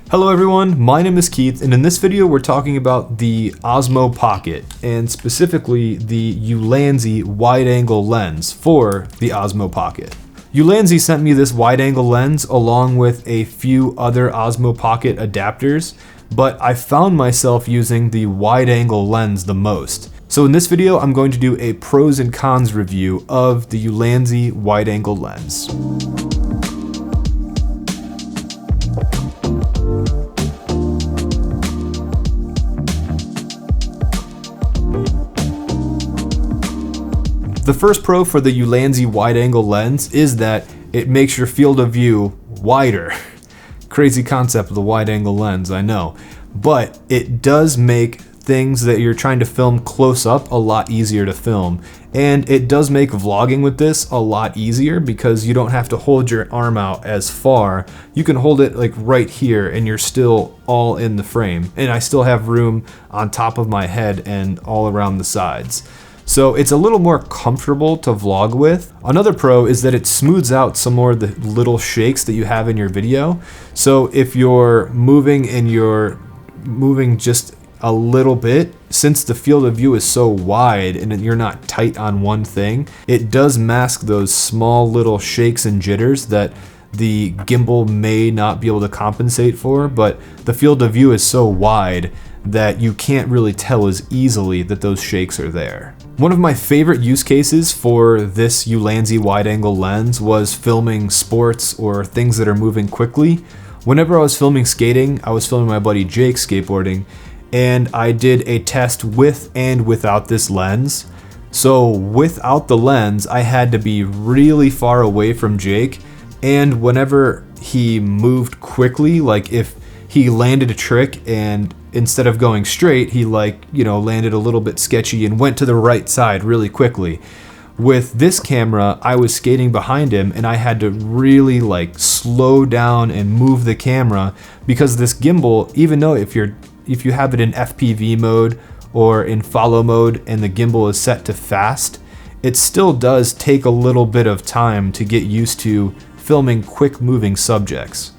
Hello everyone, my name is Keith, and in this video we're talking about the Osmo Pocket, and specifically the Ulanzi wide-angle lens for the Osmo Pocket. Ulanzi sent me this wide-angle lens along with a few other Osmo Pocket adapters, but I found myself using the wide-angle lens the most. So in this video I'm going to do a pros and cons review of the Ulanzi wide-angle lens. The first pro for the Ulanzi wide-angle lens is that it makes your field of view wider. Crazy concept of the wide-angle lens, I know. But it does make things that you're trying to film close up a lot easier to film. And it does make vlogging with this a lot easier because you don't have to hold your arm out as far. You can hold it like right here and you're still all in the frame. And I still have room on top of my head and all around the sides. So it's a little more comfortable to vlog with. Another pro is that it smooths out some more of the little shakes that you have in your video. So if you're moving and you're moving just a little bit, since the field of view is so wide and you're not tight on one thing, it does mask those small little shakes and jitters that the gimbal may not be able to compensate for, but the field of view is so wide that you can't really tell as easily that those shakes are there. One of my favorite use cases for this Ulanzi wide-angle lens was filming sports or things that are moving quickly. Whenever I was filming skating, I was filming my buddy Jake skateboarding, and I did a test with and without this lens. So without the lens, I had to be really far away from Jake, and whenever he moved quickly, like if he landed a trick and instead of going straight, he landed a little bit sketchy and went to the right side really quickly. With this camera, I was skating behind him and I had to really slow down and move the camera because this gimbal, even though if you have it in FPV mode or in follow mode and the gimbal is set to fast, it still does take a little bit of time to get used to filming quick moving subjects.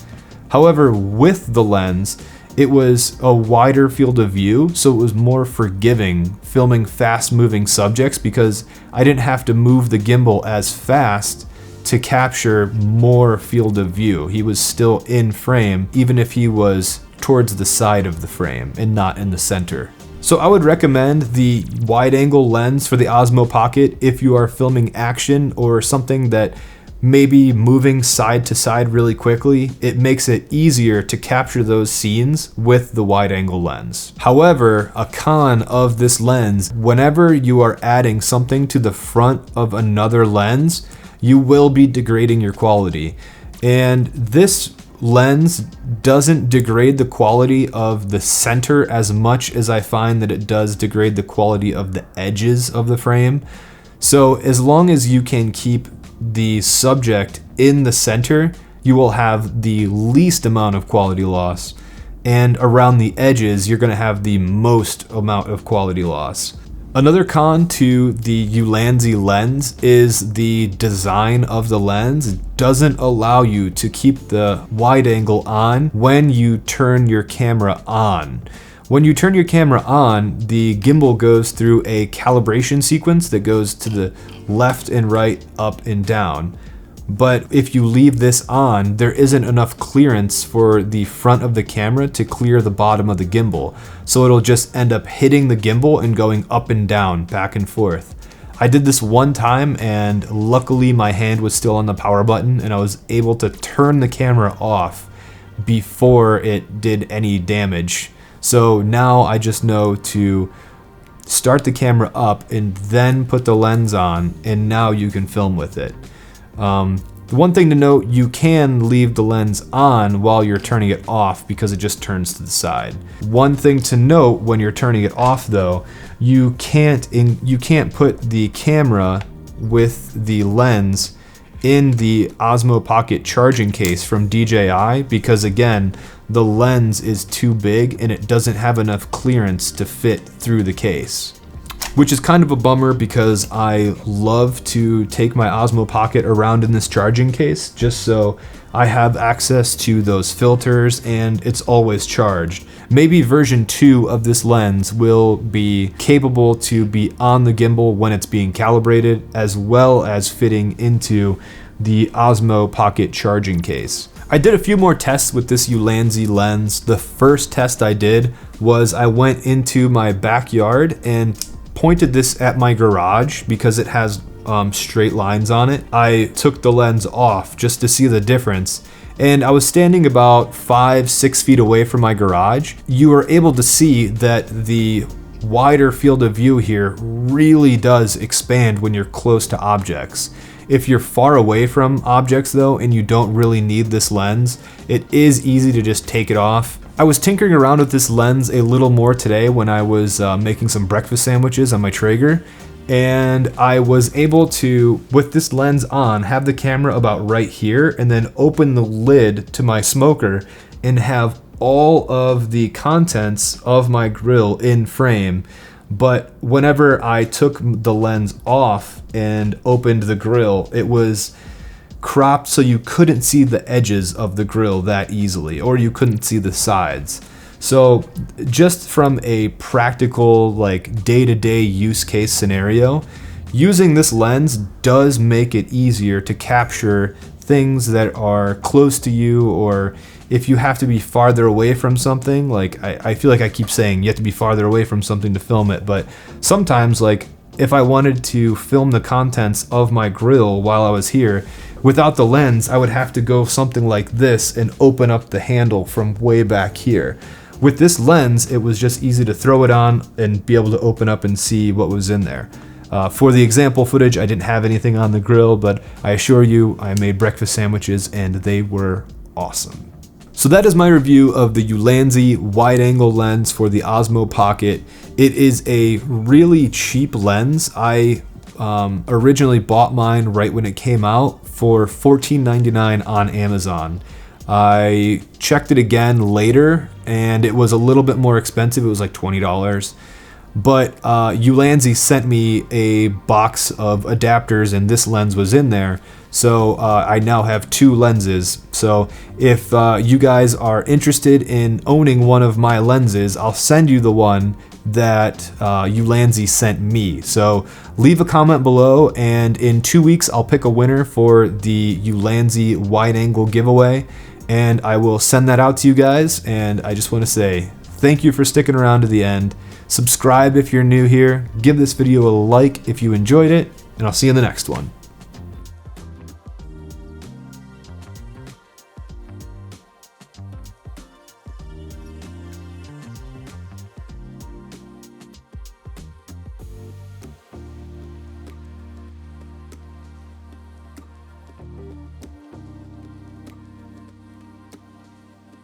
However, with the lens, it was a wider field of view, so it was more forgiving filming fast-moving subjects because I didn't have to move the gimbal as fast to capture more field of view. He was still in frame, even if he was towards the side of the frame and not in the center. So I would recommend the wide-angle lens for the Osmo Pocket if you are filming action or something that maybe moving side to side really quickly. It makes it easier to capture those scenes with the wide-angle lens. However, a con of this lens, whenever you are adding something to the front of another lens, you will be degrading your quality. And this lens doesn't degrade the quality of the center as much as I find that it does degrade the quality of the edges of the frame. So as long as you can keep the subject in the center, you will have the least amount of quality loss, and around the edges you're going to have the most amount of quality loss. Another con to the Ulanzi lens is the design of the lens. It doesn't allow you to keep the wide angle on when you turn your camera on. When you turn your camera on, the gimbal goes through a calibration sequence that goes to the left and right, up and down. But if you leave this on, there isn't enough clearance for the front of the camera to clear the bottom of the gimbal. So it'll just end up hitting the gimbal and going up and down, back and forth. I did this one time and luckily my hand was still on the power button and I was able to turn the camera off before it did any damage. So now I just know to start the camera up and then put the lens on, and now you can film with it. One thing to note, you can leave the lens on while you're turning it off because it just turns to the side. One thing to note when you're turning it off though, you can't put the camera with the lens in the Osmo Pocket charging case from DJI because again, the lens is too big and it doesn't have enough clearance to fit through the case. Which is kind of a bummer because I love to take my Osmo Pocket around in this charging case just so I have access to those filters and it's always charged. Maybe version 2 of this lens will be capable to be on the gimbal when it's being calibrated, as well as fitting into the Osmo Pocket charging case. I did a few more tests with this Ulanzi lens. The first test I did was I went into my backyard and pointed this at my garage because it has straight lines on it. I took the lens off just to see the difference, and I was standing about 5-6 feet away from my garage. You are able to see that the wider field of view here really does expand when you're close to objects. If you're far away from objects though, and you don't really need this lens, it is easy to just take it off. I was tinkering around with this lens a little more today when I was making some breakfast sandwiches on my Traeger, and I was able to, with this lens on, have the camera about right here and then open the lid to my smoker and have all of the contents of my grill in frame. But whenever I took the lens off and opened the grill, it was cropped so you couldn't see the edges of the grill that easily, or you couldn't see the sides. So just from a practical, like day-to-day use case scenario, using this lens does make it easier to capture things that are close to you, or if you have to be farther away from something. Like I feel like I keep saying you have to be farther away from something to film it, but sometimes, like if I wanted to film the contents of my grill while I was here, without the lens, I would have to go something like this and open up the handle from way back here. With this lens, it was just easy to throw it on and be able to open up and see what was in there. For the example footage, I didn't have anything on the grill, but I assure you I made breakfast sandwiches and they were awesome. So that is my review of the Ulanzi wide-angle lens for the Osmo Pocket. It is a really cheap lens. I originally bought mine right when it came out for $14.99 on Amazon. I checked it again later and it was a little bit more expensive. It was like $20. But Ulanzi sent me a box of adapters and this lens was in there. So I now have 2 lenses. So if you guys are interested in owning one of my lenses, I'll send you the one that Ulanzi sent me. So leave a comment below, and in 2 weeks I'll pick a winner for the Ulanzi wide angle giveaway, and I will send that out to you guys. And I just want to say thank you for sticking around to the end. Subscribe if you're new here, give this video a like if you enjoyed it, and I'll see you in the next one.